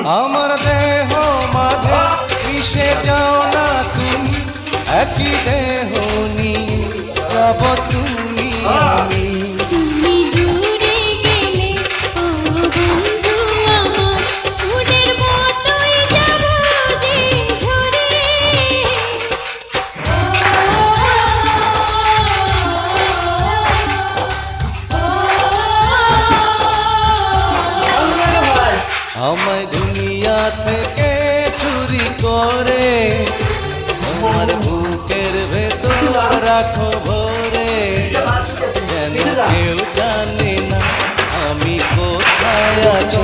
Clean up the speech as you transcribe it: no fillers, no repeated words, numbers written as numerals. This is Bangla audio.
আমার দেহ মাঝে মিশে যাও না তুমি, একই দেহ নিয়ে যাব তুমি আমি। তুমি দূরে গেলে ও বন্ধু আমার, ফুলের মতোই যাব যে ঝরে। আমায় দুনিয়া থেকে চুরি করে তোমার বুকের ভেতর রাখো ভরে, যেন কেউ জানে না আমি কোথায় আছি।